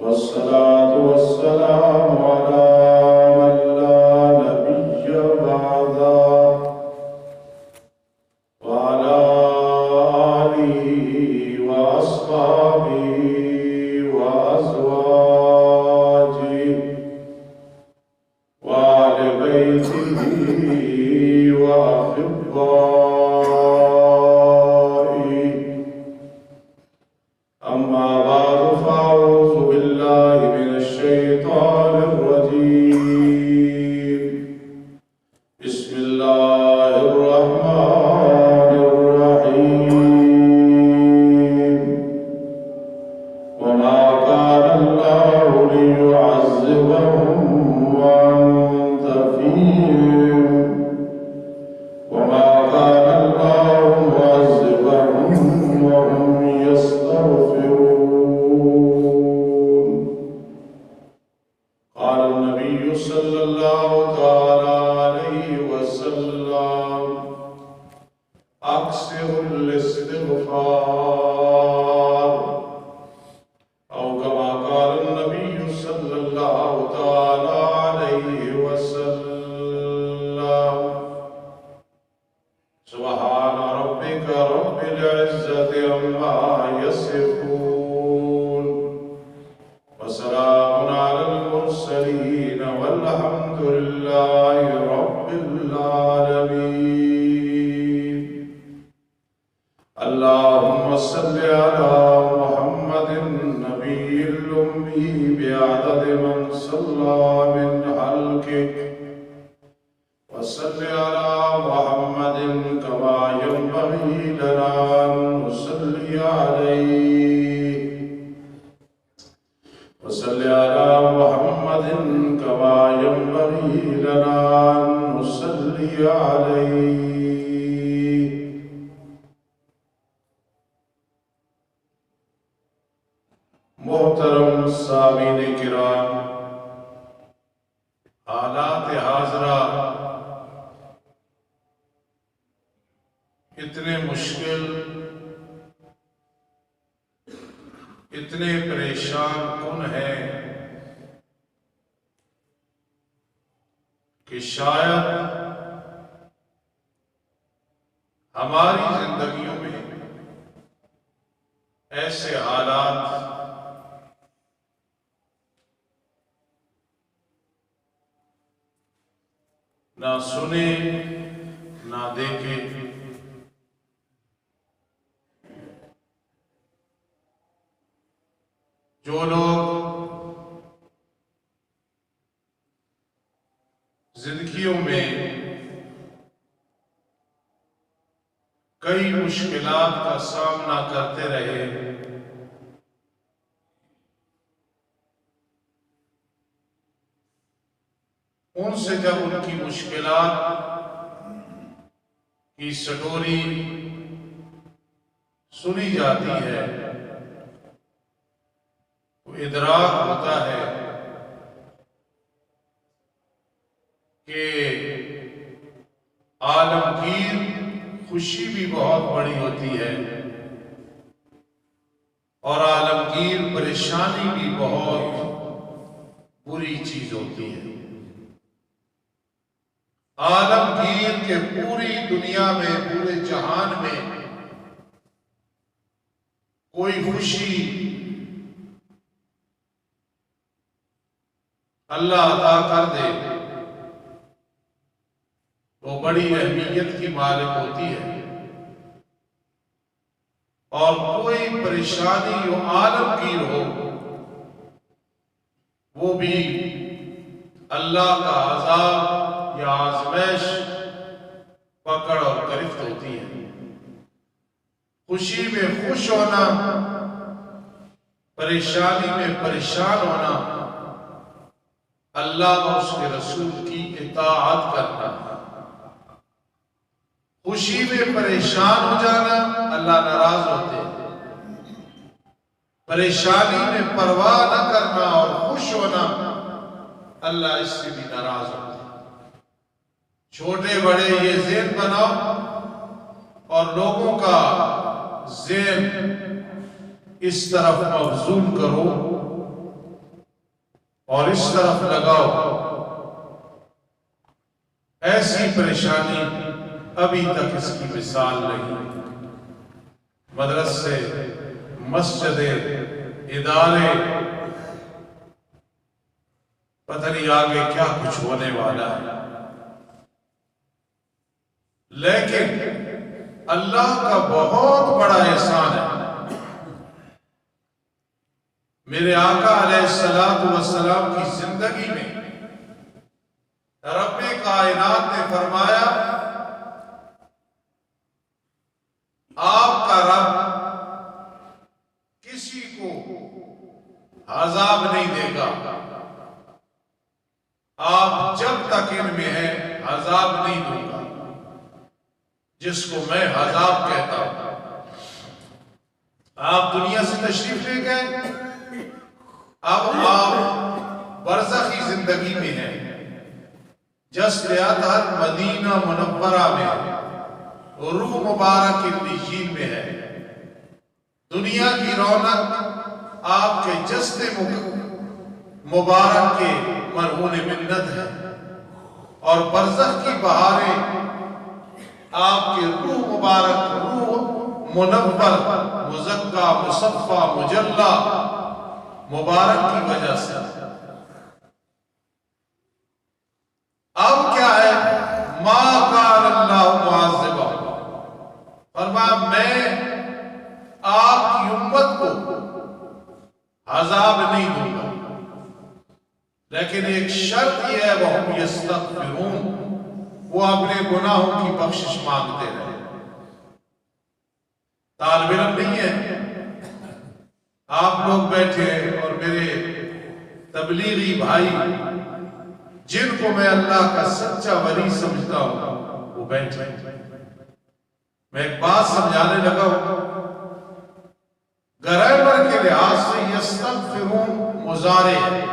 والصلاة والسلام على من لا نبي بعده وعلى آله وأصحابه وأزواجه وآل بيته وأحبائه. أما بعد فأعوذ بالله من الشيطان الرجيم. بسم الله الرحمن الرحيم. وما كان الله ليعذبهم وأنت فيهم وما كان الله معذبهم وهم يستغفرون. قال النبي صلى الله تعالى عليه وسلم: أكثر الاستغفار، أو كما قال النبي صلى الله تعالى عليه وسلم: سبحان ربك رب العزة عما يصفون وسلام على المرسلين والحمد لله رب العالمين. اللهم صل على محمد النبي الأمي بعدد من صلى من خلقك، وصل على محمد كما ينبغي لنا أن نصلي عليه، وصل على محمد كما ينبغي لنا أن نصلي عليه. محترم سامعین کرام، حالات حاضرہ اتنے مشکل، اتنے پریشان کن ہیں کہ شاید ہماری زندگیوں میں ایسے حالات نہ سنے نہ دیکھے. جو لوگ زندگیوں میں کئی مشکلات کا سامنا کرتے رہے، ان سے جب ان کی مشکلات کی سٹوری سنی جاتی ہے تو ادراک ہوتا ہے کہ عالمگیر خوشی بھی بہت بڑی ہوتی ہے اور عالمگیر پریشانی بھی بہت بری چیز ہوتی ہے. عالمگیر کے پوری دنیا میں، پورے جہان میں کوئی خوشی اللہ عطا کر دے وہ بڑی اہمیت کی مالک ہوتی ہے، اور کوئی پریشانی جو عالمگیر ہو وہ بھی اللہ کا عذاب یا آزمائش پکڑ اور گرفت ہوتی ہے. خوشی میں خوش ہونا، پریشانی میں پریشان ہونا، اللہ اور اس کے رسول کی اطاعت کرنا. خوشی میں پریشان ہو جانا اللہ ناراض ہوتے ہیں، پریشانی میں پرواہ نہ کرنا اور خوش ہونا اللہ اس سے بھی ناراض ہوتے ہیں. چھوٹے بڑے یہ ذہن بناؤ اور لوگوں کا ذہن اس طرف مبذول کرو اور اس طرف لگاؤ، ایسی پریشانی ابھی تک اس کی مثال نہیں۔ مدرسے، مسجدیں، ادارے، پتہ نہیں آگے کیا کچھ ہونے والا ہے، لیکن اللہ کا بہت بڑا احسان ہے۔ میرے آقا علیہ السلام کی زندگی میں رب کائنات نے فرمایا آپ کا رب کسی کو عذاب نہیں دے گا، آپ جب تک ان میں ہیں عذاب نہیں دوں گا، جس کو میں عذاب کہتا ہوں۔ آپ دنیا سے تشریف لے گئے، اب آپ برزخی زندگی میں ہیں۔ جسد اطہر مدینہ منورہ میں روح مبارک انجیل میں ہے۔ دنیا کی رونق آپ کے جسد مبارک کے مرہون منت ہے، اور برزخ کی بہاریں آپ کے روح مبارک، روح منور، مزکہ، مصفہ، مجلہ مبارک کی وجہ سے۔ اب کیا ہے؟ ما کان اللہ معذبا، فرمایا میں آپ کی امت کو عذاب نہیں دوں گا، لیکن ایک شرط یہ ہے وَهُمْ يَسْتَغْفِرُونَ، وہ اپنے گناہوں کی بخشش مانگتے رہے۔ طالب علم نہیں ہے، آپ لوگ بیٹھے اور میرے تبلیغی بھائی جن کو میں اللہ کا سچا ولی سمجھتا ہوں وہ بیٹھے۔ میں ایک بات سمجھانے لگا ہوں، گرامر کے لحاظ سے یستغفرون مضارع ہے،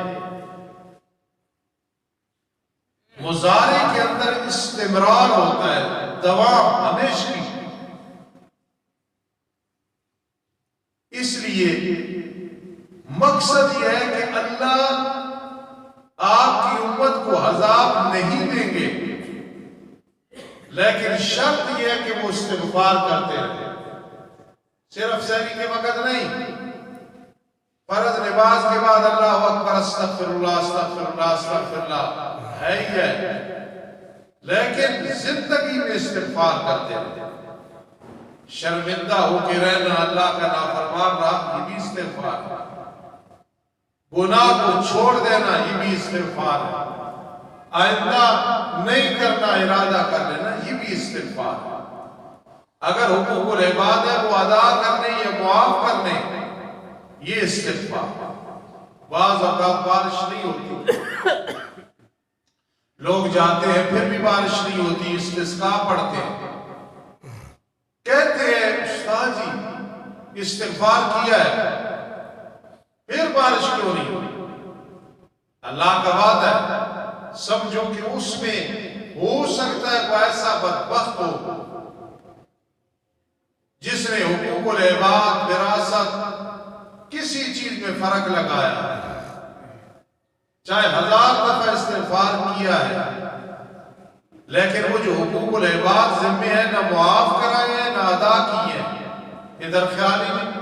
مضارع کے اندر استمرار ہوتا ہے، دوام، ہمیشگی۔ اس لیے مقصد یہ ہے کہ اللہ آپ کی امت کو عذاب نہیں دیں گے، لیکن شرط یہ ہے کہ وہ استغفار کرتے رہے، صرف سحری کے وقت نہیں، فرض نماز کے بعد اللہ اکبر استغفر اللہ استغفر اللہ استغفر اللہ ہے ہی ہے، لیکن زندگی میں استغفار کرتے رہے۔ شرمندہ ہو کے رہنا، اللہ کا نافرمان رہا، یہ بھی استغفار ہے۔ گناہ کو چھوڑ دینا، یہ بھی استغفار ہے۔ آئندہ نہیں کرنا ارادہ کر لینا، یہ بھی استغفار ہے۔ اگر حقوق العباد ہے وہ ادا کرنے یا معاف کرنے، یہ استغفار ہے۔ بعض اوقات بارش نہیں ہوتی، لوگ جاتے ہیں پھر بھی بارش نہیں ہوتی، استسقاء پڑھتے ہیں، کہتے ہیں استاد جی استغفار کیا ہے پھر بارش کیوں نہیں ہوئی؟ اللہ کا وعدہ ہے، سمجھو کہ اس میں ہو سکتا ہے کوئی ایسا بدبخت ہو جس نے حقوق العباد، وراثت، کسی چیز میں فرق لگایا، چاہے 1000 دفعہ استغفار کیا ہے، لیکن وہ جو حقوق العباد ذمہ ہے نہ معاف کرائے ہیں نہ ادا کیے ہیں، ادھر خیال ہی نہیں،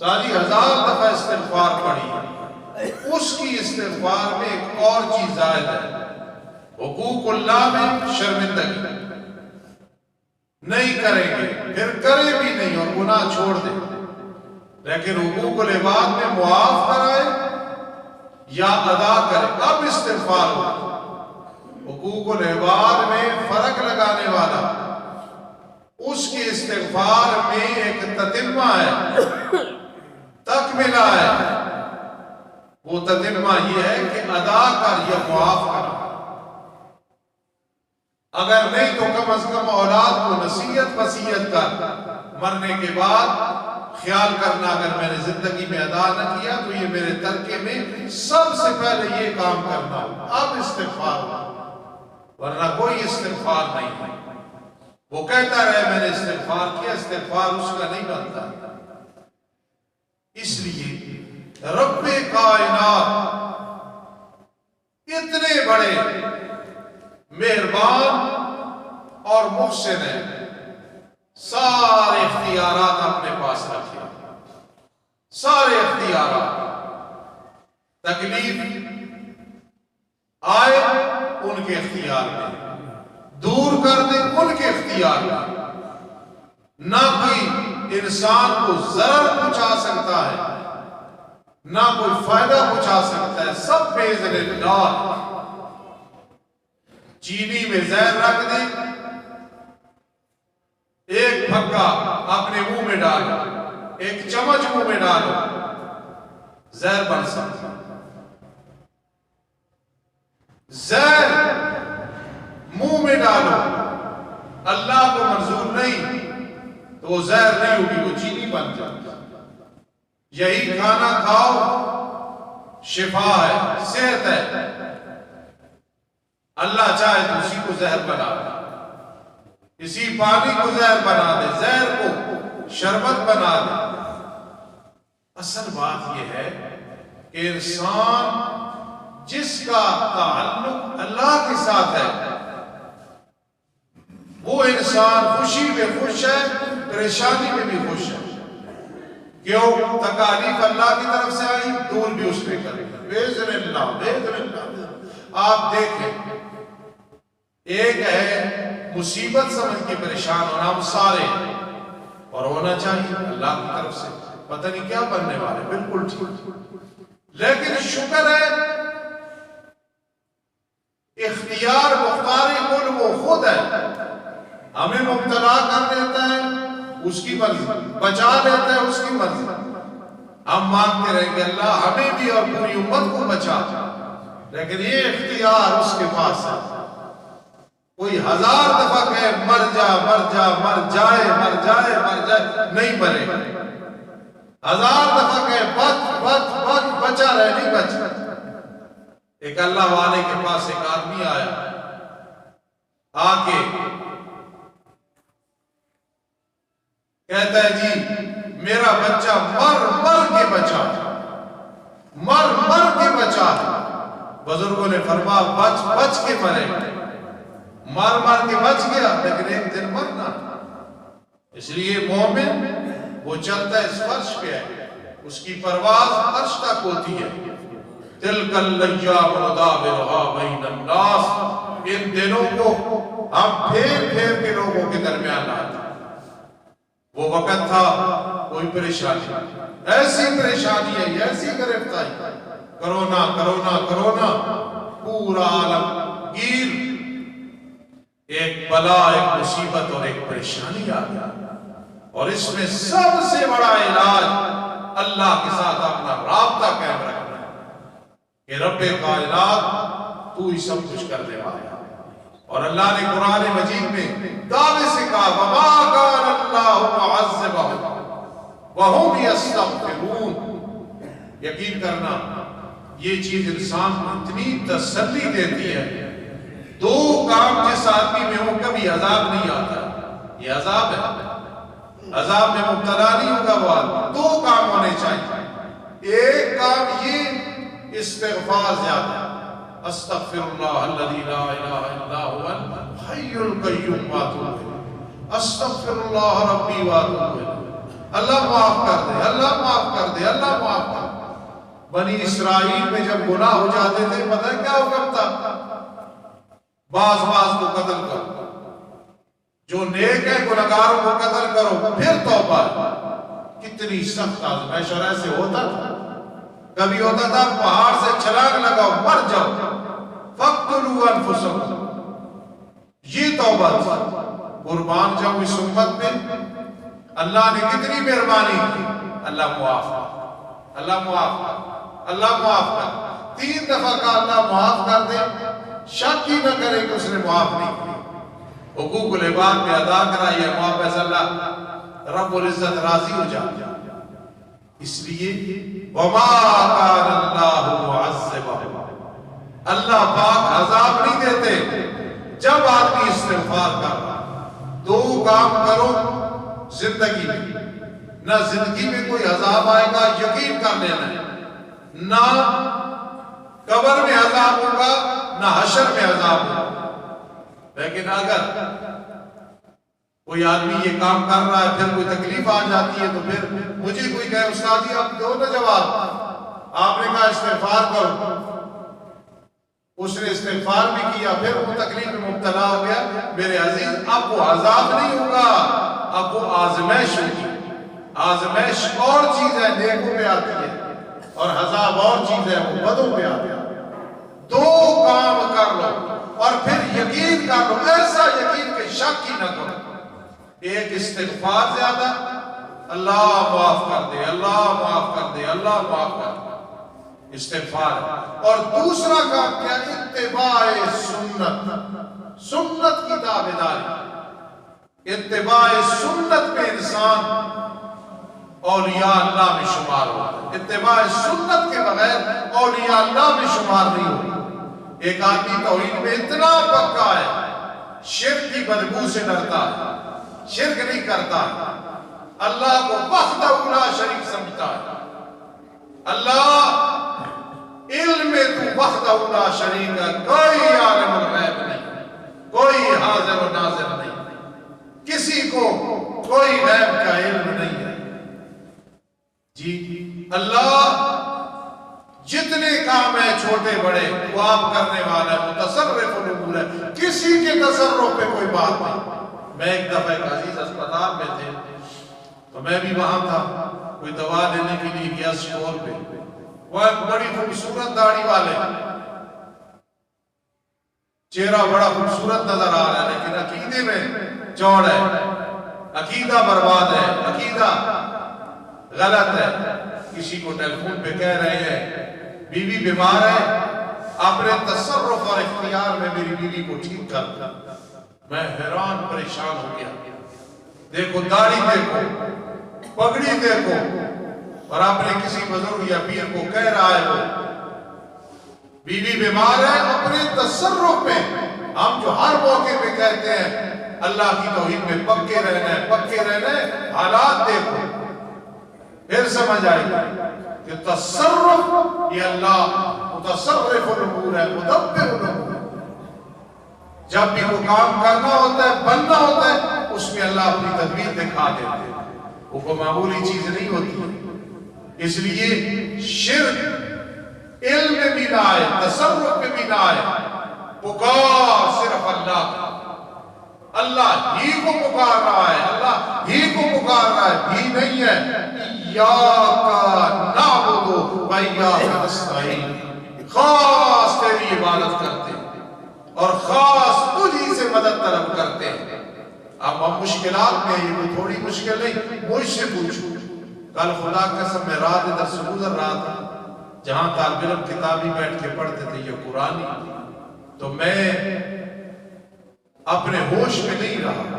ساری 1000 دفعہ استغفار پڑھی ہے، اس کی استغفار میں ایک اور چیز زائد ہے، حقوق اللہ میں شرمندگی، نہیں کریں گے پھر کریں بھی نہیں اور گناہ چھوڑ دیں، لیکن حقوق العباد میں معاف کرائے یا ادا کرے، اب استغفار ہو۔ حقوق العباد میں فرق لگانے والا، اس کے استغفار میں ایک تتمہ ہے، تکملہ ہے، وہ تتمہ یہ ہے کہ ادا کر یا معاف کر، اگر نہیں تو کم از کم اولاد کو نصیحت وصیت کر، مرنے کے بعد خیال کرنا اگر میں نے زندگی میں ادا نہ کیا تو یہ میرے ترکے میں سب سے پہلے یہ کام کرنا، اب استغفار ہو، ورنہ کوئی استغفار نہیں ہے۔ وہ کہتا رہے میں نے استغفار کیا، استغفار اس کا نہیں بنتا۔ اس لیے رب کائنات اتنے بڑے مہربان اور محسن ہے، سارے اختیارات اپنے پاس رکھے، سارے اختیارات، تکلیف آئے ان کے اختیار میں، دور کر دے ان کے اختیار میں۔ نہ کوئی انسان کو ضرر پہنچا سکتا ہے، نہ کوئی فائدہ پہنچا سکتا ہے، سب باذن اللہ۔ چینی میں زہر رکھ دے، ایک پھکا اپنے منہ میں ڈالو، ایک چمچ منہ میں ڈالو، زہر بن سکتا۔ زہر منہ میں ڈالو، اللہ کو منظور نہیں تو وہ زہر نہیں ہوگی، وہ چینی بن جاتی۔ یہی کھانا کھاؤ، شفا ہے، صحت ہے، اللہ چاہے تو اسی کو زہر بنا دے، اسی پانی کو زہر بنا دے، زہر کو شربت بنا دے۔ اصل بات یہ ہے کہ انسان جس کا تعلق اللہ کے ساتھ ہے، وہ انسان خوشی میں خوش ہے، پریشانی میں بھی خوش ہے۔ کیوں؟ تکالیف اللہ کی طرف سے آئی، دور بھی اس نے کرے، باذن اللہ، باذن اللہ۔ آپ دیکھیں، ایک ہے مصیبت سمجھ کے پریشان ہونا، ہم سارے، اور ہونا چاہیے اللہ کی طرف سے، پتہ نہیں کیا بننے والے، بالکل ٹھیک۔ لیکن شکر ہے اختیار مختار کل وہ خود ہے، ہمیں مبتلا کر دیتا ہے اس کی مرضی، بچا لیتا ہے اس کی مرضی۔ ہم مانگتے رہیں گے اللہ ہمیں بھی اور پوری امت کو بچا، لیکن یہ اختیار اس کے پاس ہے۔ کوئی 1000 دفعہ کہے مر جا مر جا، مر جائے مر جائے مر جائے، نہیں مرے۔ 1000 دفعہ کہے بچ بچ بچ، بچا رہے، نہیں بچ۔ ایک اللہ والے کے پاس ایک آدمی آیا، آ کے کہتا ہے جی میرا بچہ مر مر کے بچا، مر مر کے بچا۔ بزرگوں نے فرمایا بچ بچ کے مرے، مر مر کے بچ گیا لیکن ایک دن مرنا۔ اس لیے مومن وہ چلتا ہے اس فرش پہ ہے، اس کی پرواز عرش تک ہوتی ہے۔ تِلْكَ الْأَيَّامُ نُدَاوِلُهَا بَيْنَ النَّاسِ، ان دنوں کو ہم پھیر پھیر کے لوگوں کے درمیان لاتے۔ وہ وقت تھا کوئی پریشانی، ایسی پریشانی ہے، ایسی گرفتاری، کرونا کرونا کرونا، پورا عالم گیر، ایک بلا، ایک مصیبت اور ایک پریشانی آ گیا۔ اور اس میں سب سے بڑا علاج اللہ کے ساتھ اپنا رابطہ قائم رکھنا ہے کہ رب کائنات تو ہی سب کچھ کرنے والا ہے۔ اور اللہ نے قرآن مجید میں دعوے سے کہا وَمَا كَانَ اللَّهُ مُعَذِّبَهُمْ وَهُمْ يَسْتَغْفِرُونَ۔ یقین کرنا یہ چیز انسان کو اتنی تسلی دیتی ہے، دو کام جس آدمی میں ہو کبھی عذاب نہیں آتا، یہ عذاب ہے، عذاب میں مبتلا نہیں ہوگا وہ آدمی۔ دو کام ہونے چاہیے، ایک کام یہ استغفار زیادہ، استغفر اللہ الذی لا الہ الا هو الحی القیوم واتوب الیہ، استغفر اللہ ربی واتوب الیہ، اللہ معاف کر دے، اللہ معاف کر دے، اللہ معاف کر دے۔ بنی اسرائیل میں جب گناہ ہو جاتے تھے پتہ ہے کیا حکم تھا؟ بعض کو قتل کرو، جو نیک ہے گناہگاروں کو قتل کرو، پھر توبہ۔ کتنی سخت آزمائش، اور ایسے ہوتا تھا، کبھی ہوتا تھا پہاڑ سے چھلانگ لگاؤ مر جاؤ، فَاقْتُلُوا أَنفُسَكُمْ، یہ توبہ تھی۔ قربان جاؤ اس امت میں اللہ نے کتنی مہربانی کی، اللہ معاف کر، اللہ معاف کر، اللہ معاف کر۔ 3 دفعہ کا اللہ معاف کر دے، شک ہی نہ کرے کہ اس نے معاف نہیں کی۔ حقوق العباد میں ادا کرائیے، معاف ہے اللہ، رب العزت راضی ہو جائے۔ اس لیے وَمَا كَانَ اللَّهُ مُعَذِّبَهُمْ، اللہ پاک عذاب نہیں دیتے جب آدمی استغفار کر رہا۔ دو کام کرو زندگی میں، نہ زندگی میں کوئی عذاب آئے گا، یقین کر لینا ہے، نہ قبر میں عذاب ہوگا نہ حشر میں عذاب ہوگا۔ لیکن اگر کوئی آدمی یہ کام کر رہا ہے پھر کوئی تکلیف آ جاتی ہے تو پھر مجھے کوئی کہے استاد جی آپ دو نہ جواب، آپ نے کہا استغفار کرو، اس نے استغفار بھی کیا پھر وہ تکلیف میں مبتلا ہو گیا، میرے عزیز اب وہ عذاب نہیں ہوگا، اب وہ آزمائش ہوگی۔ آزمائش اور چیز ہے نیکوں پہ آتی ہے اور عذاب اور چیز ہے وہ بدوں پہ آتی ہے۔ دو کام کر لو اور پھر یقین کر لو، ایسا یقین کہ شک ہی نہ کرو۔ ایک استغفار زیادہ، اللہ معاف کر دے، اللہ معاف کر دے، اللہ معاف کر دے، استغفار ہے۔ اور دوسرا کام کیا؟ اتباع سنت، سنت کی تابعداری۔ اتباع سنت میں انسان اولیاء اللہ میں شمار ہوتا ہے، اتباع سنت کے بغیر اولیاء اللہ میں شمار نہیں ہوتا۔ ایک آدمی توحید میں اتنا پکا ہے، شرک کی بدبو سے ڈرتا ہے، شرک نہیں کرتا، اللہ کو وحدہ لا شریک سمجھتا ہے۔ اللہ علم میں تو وحدہ لا شریک ہے، کوئی عالم الغیب نہیں، کوئی حاضر و ناظر نہیں، کسی کو کوئی غیب کا علم نہیں ہے۔ جی اللہ جتنے کام ہیں چھوٹے بڑے وہ آپ کرنے والا ہے، متصرف الامور ہے، کسی کے تصرف پہ کوئی بات نہیں۔ میں ایک دفعہ ایک عزیز اسپتال میں تھے تو میں بھی وہاں تھا، کوئی دوا لینے کے لیے گیا اسٹور پہ، وہ ایک بڑی خوبصورت داڑھی والے، چہرہ بڑا خوبصورت نظر آ رہا ہے لیکن عقیدے میں چوڑ ہے، عقیدہ برباد ہے، عقیدہ غلط ہے۔ کسی کو ٹیلی فون پہ کہہ رہے ہیں بیوی بیمار ہے، اپنے تصرف اور اختیار میں میری بیوی کو ٹھیک کر دیا۔ میں حیران پریشان ہو گیا، دیکھو داڑھی دیکھو، پگڑی دیکھو، اور اپنے کسی بزرگ یا پیر کو کہہ رہا ہے وہ بیوی بیمار ہے، اپنے تصرف میں۔ ہم جو ہر موقع پہ کہتے ہیں اللہ کی توحید میں پکے رہنا ہے، پکے رہنا ہے، حالات دیکھو پھر سمجھ آئے گا کہ تصرف یہ اللہ متصرف الامور ہے، مدبر الامور ہے۔ جب بھی وہ کام کرنا ہوتا ہے، بننا ہوتا ہے، اس میں اللہ اپنی تدبیر دکھا دیتے ہیں، وہ کوئی معمولی چیز نہیں ہوتی۔ اس لیے شرک علم میں بھی نہ آئے، تصرف میں بھی نہ آئے، پکار صرف اللہ کا، اللہ ہی کو پکار رہا ہے، اللہ ہی کو پکار رہا ہے، بھی نہیں ہے۔ ایاک نعبد و ایاک نستعین، خاص تیری عبادت کرتے ہیں اور خاص تجھی سے مدد طلب کرتے ہیں۔ اب ہم مشکلات میں، یہ کوئی تھوڑی مشکل نہیں، مجھ سے پوچھو۔ کل خدا قسم میں رات ادھر سے گزر رہا تھا جہاں طالب علم کتابی بیٹھ کے پڑھتے تھے یہ قرآن، تو میں اپنے ہوش میں نہیں رہا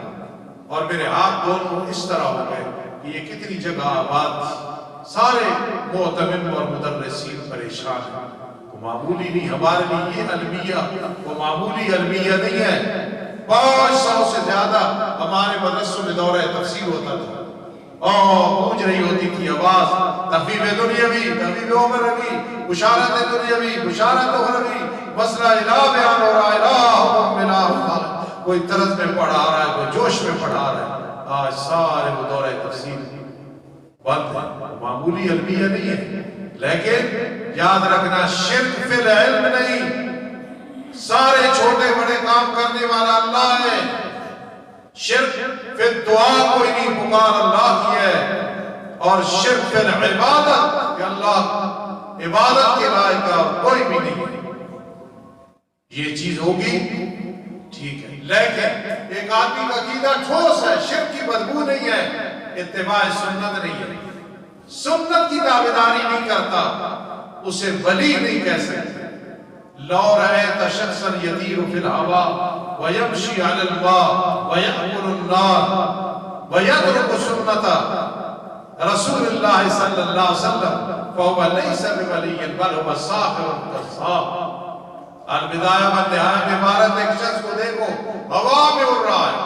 اور میرے ہاتھ دونوں اس طرح ہو گئے کہ یہ کتنی جگہ آباد، سارے معتمد اور مدرسین پریشان ہیں۔ وہ معمولی نہیں، ہمارے لیے یہ المیہ وہ معمولی المیہ نہیں ہے۔ 500 سے زیادہ ہمارے مدرسوں میں دورہ تفسیر ہوتا تھا اور گونج رہی ہوتی تھی آواز، تخفیف دنیاوی، تخفیف اخروی، بشارت دنیاوی، بشارت اخروی، مسئلہ الہ بیان ہو رہا ہے، الہ الہ، کوئی طرز میں پڑھا رہا ہے، کوئی جوش میں پڑھا رہا ہے۔ آج سارے وہ دورہ تفسیر بند ہے، معمولی علمیہ نہیں ہے۔ لیکن یاد رکھنا شرک فی العلم نہیں، سارے چھوٹے بڑے کام کرنے والا اللہ ہے۔ شرک فی الدعا کوئی نہیں، پکار اللہ کی ہے، اور شرک فی العبادت کہ اللہ عبادت کے لائق کا کوئی بھی نہیں۔ یہ چیز ہوگی ٹھیک ہے، لیکن ایک آدمی کا عقیدہ ٹھوس ہے، شرک کی بدبو نہیں ہے، اتباع سنت نہیں ہے، سنت کی تابعداری نہیں کرتا، اسے ولی نہیں کہہ سکتے۔ لو رأیت شخصا یطیر فی الہوا ویمشی علی الماء ویأکل النار ویترک سنت رسول اللہ صلی اللہ علیہ وسلم فهو لیس بولی بل هو ساحر کذاب۔ البدایہ والنہایہ میں عبارت ایک شخص کو دیکھو ہوا میں اڑ رہا ہے،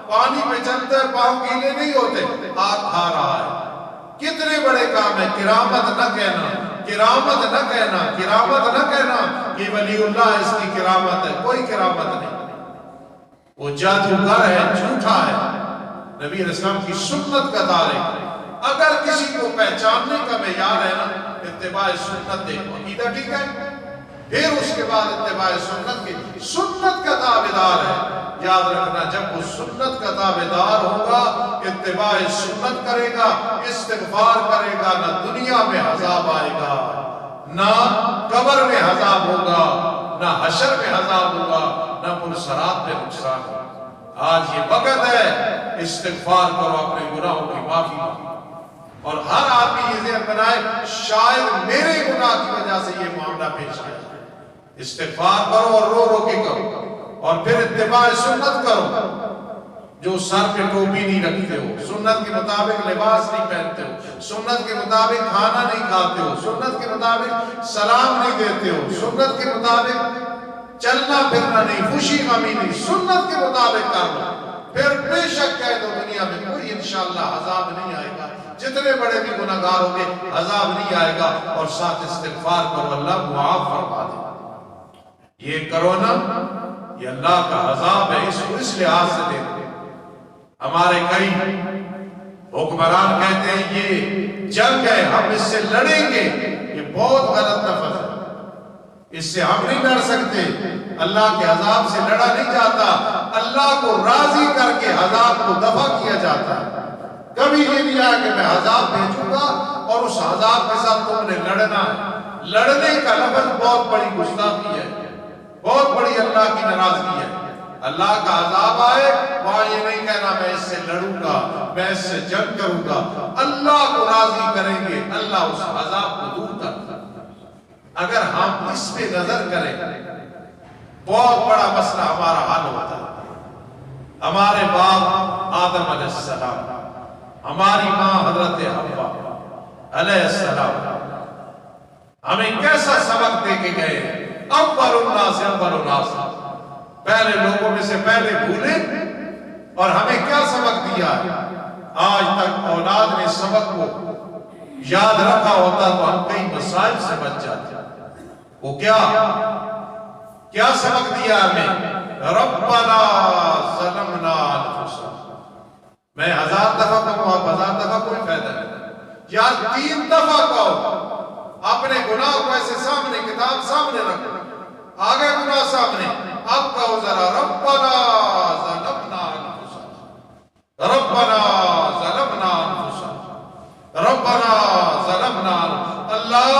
پانی پہ چلتا ہے، پاؤں گیلے نہیں ہوتے، آگ کھا رہا ہے۔ کتنے بڑے کام ہے، کرامت نہ کہنا، کرامت نہ کہنا، کرامت نہ کہنا کہ ولی اللہ اس کی کرامت ہے، کوئی کرامت نہیں، وہ جادوگر ہے، جھوٹا ہے۔ نبی علیہ السلام کی سنت کا دار ہے۔ اگر کسی کو پہچاننے کا معیار ہے نا، اتباع سنت دیکھو، عقیدہ ٹھیک ہے، پھر اس کے بعد اتباع سنت کی، سنت کا تابعدار ہے۔ یاد رکھنا، جب وہ سنت کا تابعدار ہوگا، اتباع سنت کرے گا، استغفار کرے گا، نہ دنیا میں عذاب آئے گا، نہ قبر میں عذاب ہوگا، نہ حشر میں عذاب ہوگا، نہ پرسرات میں نقصان ہوگا۔ آج یہ وقت ہے، استغفار کرو، اپنے گناہوں کی معافی مانگو، اور ہر آدمی یہ ذہن بنائے شاید میرے گناہ کی وجہ سے یہ معاملہ پیش آیا۔ استغفار کرو اور رو رو کے کرو، اور پھر اتباع سنت کرو۔ جو سر پہ ٹوپی نہیں رکھتے ہو، سنت کے مطابق لباس نہیں پہنتے ہو، سنت کے مطابق کھانا نہیں کھاتے ہو، سنت کے مطابق سلام نہیں دیتے ہو، سنت کے مطابق چلنا پھرنا نہیں، خوشی غمی نہیں، سنت کے مطابق کرنا، پھر بے شک کہہ دو دنیا میں کوئی انشاءاللہ عذاب نہیں آئے گا، جتنے بڑے بھی گناہگار ہوں گے عذاب نہیں آئے گا، اور ساتھ استغفار کرو، اللہ معاف فرما دے۔ یہ کرو نا، یہ اللہ کا عذاب ہے، اس لحاظ سے دے۔ ہمارے کئی حکمران کہتے ہیں یہ جنگ ہے، ہم اس سے لڑیں گے، یہ بہت غلط لفظ ہے، اس سے ہم نہیں لڑ سکتے۔ اللہ کے عذاب سے لڑا نہیں جاتا، اللہ کو راضی کر کے عذاب کو دفع کیا جاتا ہے۔ کبھی یہ نہیں آیا کہ میں عذاب بھیجوں گا اور اس عذاب کے ساتھ تم نے لڑنا ہے۔ لڑنے کا لفظ بہت بڑی گستاخی ہے، بہت بڑی اللہ کی ناراضگی ہے۔ اللہ کا عذاب آئے، وہاں یہ نہیں کہنا میں اس سے لڑوں گا، میں اس سے جنگ کروں گا، اللہ کو راضی کریں گے، اللہ اس عذاب کو دور کرتا۔ اگر ہم اس پہ نظر کریں، بہت بڑا مسئلہ ہمارا حل ہوتا ہے۔ ہمارے باپ آدم علیہ السلام، ہماری ماں حضرت حوا علیہ السلام ہمیں کیسا سبق دے کے گئے؟ اول الناس اول الناس، پہلے لوگوں میں سے پہلے بھولے، اور ہمیں کیا سبق دیا ہے؟ آج تک اولاد نے سبق کو یاد رکھا ہوتا تو ہم کئی مسائل سے بچ جاتے۔ وہ کیا سبق دیا ہمیں؟ ربنا ظلمنا انفسنا۔ میں 1000 دفعہ کہوں، آپ 1000 دفعہ کوئی فائدہ نہیں، یا 3 دفعہ کہو، اپنے گناہ کو ایسے سامنے، کتاب سامنے رکھو، آگے گناہ سامنے، اب کہو ذرا ربنا ظلمنا انفسنا، ربنا ظلمنا انفسنا، ربنا ظلمنا انفسنا، اللہ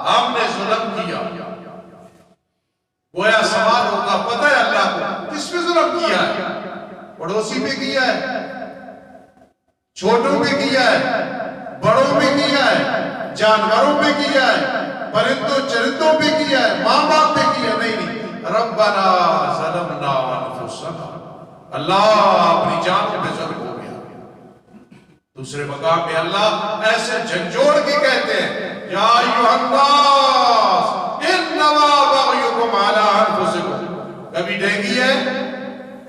ہم نے ظلم کیا۔ گویا سوال ہوگا، پتہ ہے اللہ کو کس پہ ظلم کیا ہے؟ پڑوسی پہ کیا ہے، چھوٹوں پہ کیا ہے، بڑوں پہ کیا ہے، جانوروں پہ کیا ہے، پرندوں چرندوں پہ کیا ہے، ماں باپ پہ کیا؟ نہیں، ربنا ظلمنا انفسنا، اللہ اپنی جانوں پہ ظلم ہو گیا۔ دوسرے مقام پہ اللہ ایسے جھنجھوڑ کے کہتے ہیں، یا ایھا الناس انما بغیکم علی انفسکم۔ کبھی ڈینگی ہے،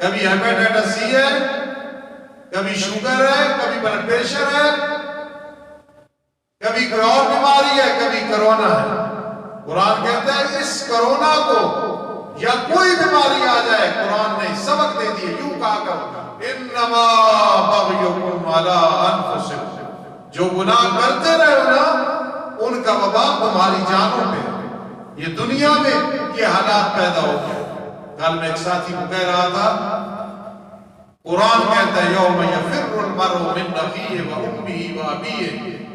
کبھی ہیپیٹائٹس سی ہے، کبھی شوگر ہے، کبھی بلڈ پریشر ہے، کبھی کوئی اور بیماری ہے، کبھی کرونا ہے۔ قرآن کہتا ہے اس کرونا کو یا کوئی بیماری آ جائے، قرآن نے سبق دے دیے، یوں کہا کرو انما بغیکم علی انفسکم، جو گناہ کرتے رہے ہو نا ان کا وبا تمہاری جانوں پہ۔ یہ دنیا میں یہ حالات پیدا ہو گئے۔ کل میں ایک ساتھی کو کہہ رہا تھا، قرآن کہتا ہے یوم یفر المرء من اخیہ و امہ و ابیہ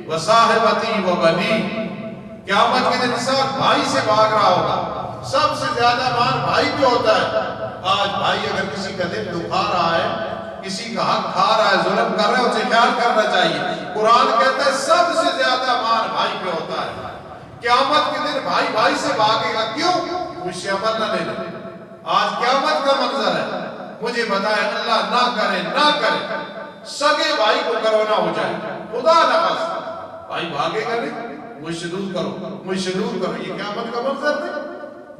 و صاحبتہ و بنیہ، قیامت کے دن انسان بھائی سے بھاگ رہا ہوگا، سب سے زیادہ مار بھائی پہ ہوتا ہے۔ آج بھائی اگر کسی کا دل دکھا رہا ہے، کسی کا حق کھا رہا ہے، ظلم کر رہا ہے، اسے خیال کرنا چاہیے۔ قرآن کہتا ہے سب سے زیادہ مار بھائی پہ ہوتا ہے۔ قیامت کے دن بھائی بھائی سے بھاگے گا، کیوں؟ مجھ سے عمل نہ لینا۔ آج قیامت کا منظر ہے، مجھے بتائے اللہ نہ کرے نہ کرے سگے بھائی کو کرونا ہو جائے، خدا نہ بس بھائی بھاگے گا نہیں، مجھ سے دور کرو، مجھ سے دور کرو، یہ قیامت کا منظر نہیں۔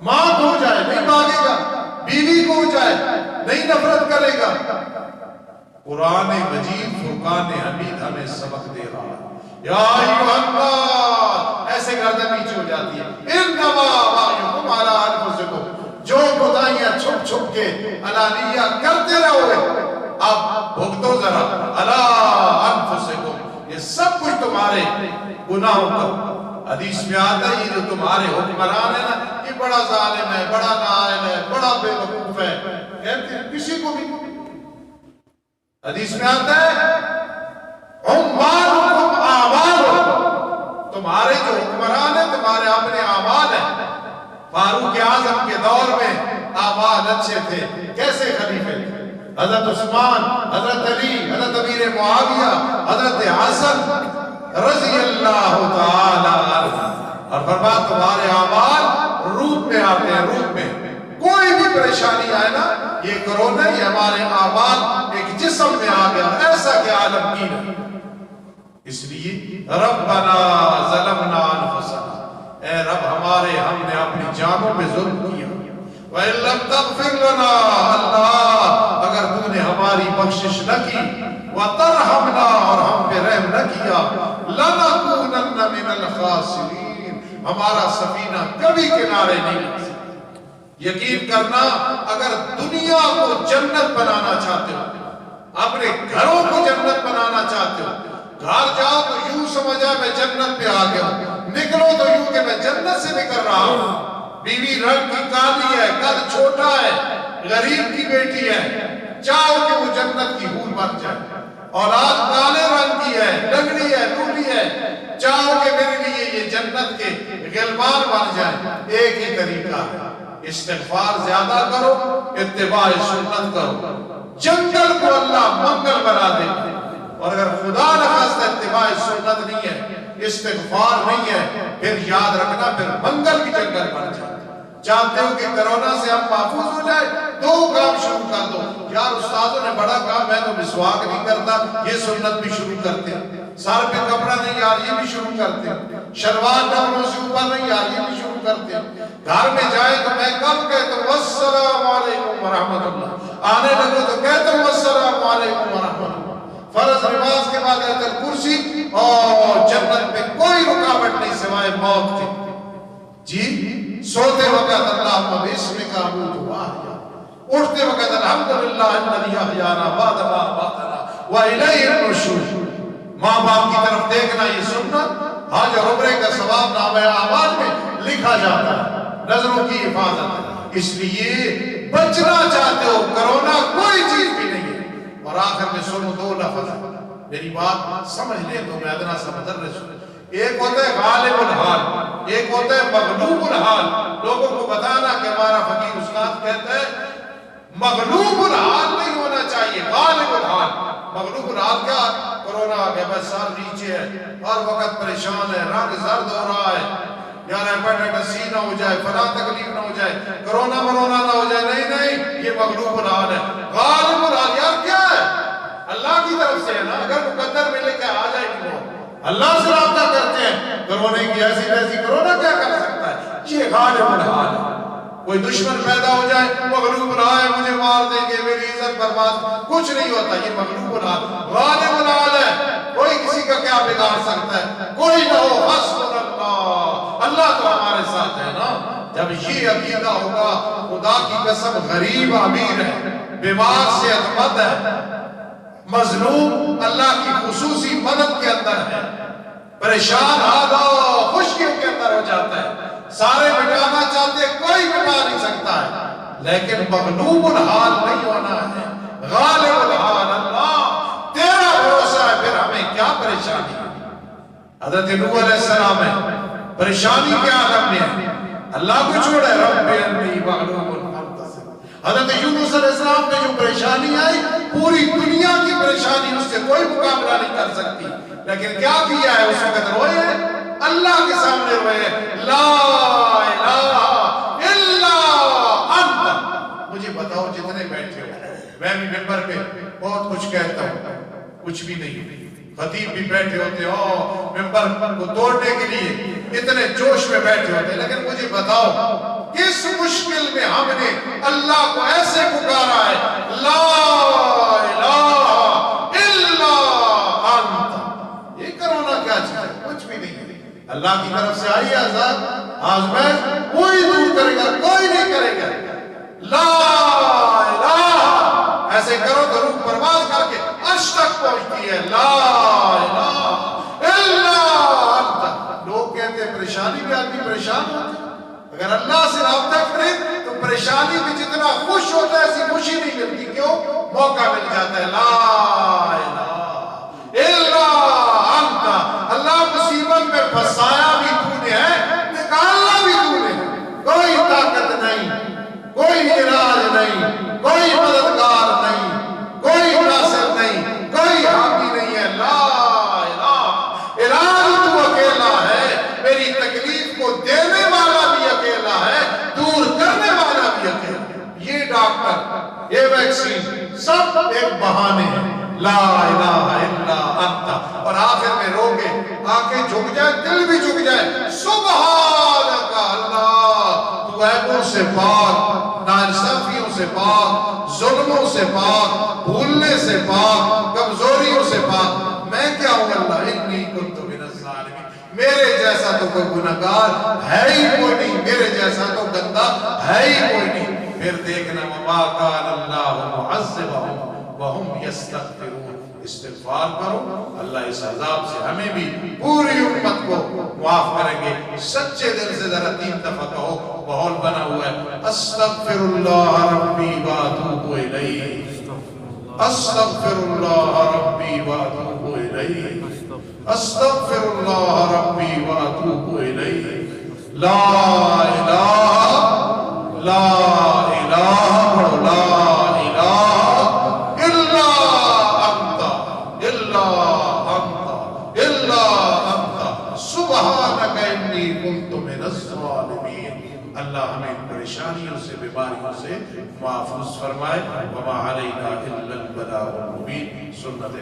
ماں کو ہو جائے نہیں بھاگے گا، بیوی کو ہو جائے نہیں نفرت کرے گا، قرآن مجید فرقان حمید ہمیں سبق دے رہا ہے۔ یا ایھا الناس، ایسے گردن نیچے ہو جاتی ہے، انما وعیکم علی انفسکم، جو خدائیاں چھپ چھپ کے علانیہ کرتے رہو گے اب بھگتو ذرا علی انفسکم، یہ سب کچھ تمہارے گناہوں پر۔ حدیث میں آتا ہے یہ جو تمہارے حکمران ہے نا، یہ بڑا ظالم ہے، بڑا نااہل ہے، بڑا بے وقوف ہے، کہتے ہیں کسی کو بھی۔ حدیث میں آتا ہے عمالکم اعمالکم، تمہارے جو حکمران ہیں تمہارے اپنے اعمال ہیں۔ فاروق اعظم کے دور میں اعمال اچھے تھے، کیسے خلیفے تھے؟ حضرت عثمان، حضرت علی، حضرت امیر معاویہ، حضرت حسن رضی اللہ تعالی عنہ، اور فرمایا تمہارے اعمال روپ میں آتے ہیں، روپ میں کوئی بھی پریشانی آئے نا یہ کرونا یہ ہمارے اعمال ایک جسم میں آ گیا، ایسا کہ عالمگیر ہے۔ اس لیے ربنا ظلمنا انفسنا، اے رب ہمارے ہم نے اپنی جانوں پہ ظلم کیا، وَإِن لَمْ تَغْفِرْ لَنَا، اللہ اگر تو نے ہماری بخشش نہ کی، وَتَرْحَمْنَا اور ہم پہ رحم نہ کیا، لَنَكُونَنَّ مِنَ الْخَاسِرِينَ ہمارا سفینہ کبھی کنارے نہیں لگ سکتا۔ یقین کرنا اگر دنیا کو جنت بنانا چاہتے ہو، اپنے گھروں کو جنت بنانا چاہتے ہو، گھر جاؤ تو یوں سمجھا میں جنت پہ آ گیا، نکلو تو یوں کہ میں جنت سے نکل رہا ہوں۔ بیوی رنگ کی کالی ہے، قد چھوٹا ہے، غریب کی بیٹی ہے، چاہو کہ وہ جنت کی حور بن جائے۔ اولاد کالے رنگ کی ہے، لنگڑی ہے، لولی ہے، چاہو کہ میرے لیے یہ جنت کے غلمان بن جائے۔ ایک ہی طریقہ ہے، استغفار زیادہ کرو، اتباع سنت کرو، جنگل کو اللہ منگل بنا دے۔ اور اگر خدا نخواستہ اتباع سنت نہیں ہے، استغفار نہیں ہے، پھر یاد رکھنا پھر منگل کی جنگل بن جائے۔ چاہتے ہو کہ کرونا سے ہم محفوظ ہو جائے، دو کام شروع کر دو۔ یار استادوں نے بڑا کام ہے تو مسواک نہیں کرتا، یہ سنت بھی شروع کرتے ہیں۔ سر پہ کپڑا نہیں یار یہ بھی شروع کرتے ہیں۔ شلوار ڈبروں سے اوپر نہیں یار یہ بھی شروع کرتے ہیں۔ گھر میں جائے تو میں کب کہتا ہوں السلام علیکم ورحمت اللہ، آنے لگو تو کہتا ہوں السلام علیکم ورحمت اللہ۔ فرض نماز کے بعد آیت الکرسی، اور جنت میں کوئی رکاوٹ نہیں سوائے موت کے۔ جی سوتے وقت اللہم باسمک اموت واحیا، اٹھتے وقت الحمدللہ الذی احیانا بعد ما اماتنا والیہ النشور۔ ماں باپ کی طرف دیکھنا یہ سنت، حج اور عمرے کا ثواب نامہ اعمال میں لکھا جاتا ہے۔ نظروں کی حفاظت، اس لیے بچنا چاہتے ہو کرونا کوئی چیز بھی نہیں ہے۔ اور آخر میں سنو دو لفظ، میری بات سمجھ لیں تو میں ادنا سا مدرس ہوں۔ ایک ہوتا ہے غالب الحال، ایک ہوتا ہے مغلوب الحال۔ لوگوں کو بتانا کہ ہمارا فقیر استاد کہتا ہے مغلوب الحال نہیں ہونا چاہیے، غالب الحال۔ مغلوب الحال کیا؟ کرونا آ گیا، بس سال نیچے ہے، ہر وقت پریشان ہے، رنگ زرد ہو رہا ہے، یار ہیپاٹائٹس سی نہ ہو جائے، فلاں تکلیف نہ ہو جائے، کرونا مرونا نہ ہو جائے۔ نہیں نہیں، یہ مغلوب الحال ہے۔ غالب الحال یار کیا ہے؟ اللہ کی طرف سے ہے نا، اگر مقدر میں لے کے آ جائے گی وہ اللہ سے رابطہ کرتے ہیں۔ کرونے کی ایسی ویسی، کرونا کیا کر سکتا ہے؟ یہ غالب الحال ہے۔ کوئی دشمن پیدا ہو جائے، مغلوب الحال ہے، مجھے مار دیں گے، میری عزت برباد، کچھ نہیں ہوتا، یہ مغلوب الحال۔ غالب الحال ہے، کوئی کسی کا کیا بگاڑ سکتا ہے؟ کوئی نہ ہو، حسبنا اللہ، اللہ تو ہمارے ساتھ ہے نا۔ جب یہ عقیدہ ہوگا، خدا کی قسم غریب امیر ہے، بیمار صحت مند ہے، مظلوم اللہ کی خصوصی مدد کے اندر ہے، پریشان حالہ خشکیوں کے اندر ہو جاتا ہے، سارے مٹانا چاہتے کوئی مٹا نہیں سکتا ہے، لیکن مغلوب الحال نہیں ہونا ہے، غالب الحال اللہ تیرا بھروسہ ہے، پھر ہمیں کیا پریشانی ہے؟ حضرت نوح علیہ السلام ہے، پریشانی کے عالم میں ہے، اللہ کو چھوڑے رب انی مغلوب منتصر۔ حضرت یونس علیہ السلام میں جو پریشانی آئی، پوری دنیا کی پریشانی اس سے کوئی مقابلہ نہیں کر سکتی، لیکن کیا کیا ہے؟ اس وقت روئے، اللہ کے سامنے روئے، لا الہ الا انت۔ مجھے بتاؤ جتنے بیٹھے ہو، میں بھی ممبر پہ بہت کچھ کہتا ہوں، کچھ بھی نہیں، خطیب بھی بیٹھے ہوتے ہو ممبر کو توڑنے کے لیے اتنے جوش میں بیٹھے ہوتے ہیں، لیکن مجھے بتاؤ کس مشکل میں ہم نے اللہ کو ایسے پکارا ہے، لا الہ اللہ کی طرف سے آئی آزاد آزمائش کوئی دور کرے گا کوئی نہیں کرے گا لا الہ ایسے کرو تو روح پرواز کر کے عرش تک پہنچتی ہے لا الہ الا انت لوگ کہتے ہیں پریشانی میں آدمی پریشان ہوتا ہے اگر اللہ سے رابطہ کرے تو پریشانی میں جتنا خوش ہوتا ہے ایسی خوشی نہیں ملتی کیوں موقع مل جاتا ہے لا الہ الا انت اللہ مصیبت میں پھنسایا بھی تو نے ہے نکالنا بھی تو نے کوئی طاقت نہیں کوئی علاج نہیں کوئی مددگار نہیں کوئی ناصر نہیں کوئی حامی نہیں ہے لا الہ علاج تو اکیلا ہے میری تکلیف کو دینے والا بھی اکیلا ہے دور کرنے والا بھی اکیلا یہ ڈاکٹر یہ ویکسین سب ایک بہانے ہیں لا الہ الا انت اور آخر میں روکے آنکھیں جھک جائے دل بھی جھک جائے سبحانک اللہ تو عیبوں سے پاک ناانصافیوں سے پاک ظلموں سے پاک بھولنے سے پاک کمزوریوں سے پاک میں کیا ہوں اللہ انی کنت من الظالمین میرے جیسا تو کوئی گناہگار ہے ہی کوئی نہیں میرے جیسا تو گندہ ہے ہی کوئی نہیں پھر دیکھنا وما کان اللہ معذبہم وہم یستغفرون استغفار کرو اللہ اس عذاب سے ہمیں بھی پوری امت کو معاف کریں گے سچے دل سے ذرا 3 دفعہ کہو ماحول بنا ہوا ہے استغفر اللہ ربی واتوب الیہ استغفر اللہ ربی واتوب الیہ استغفر اللہ ربی واتوب الیہ لا الہ لا الہ لا الہ الا انت الا انت الا انت سبحانک انی کنت من الظالمین اللہ ہمیں پریشانیوں سے بیماریوں سے محفوظ فرمائے وما علینا الا البلاغ المبین سنت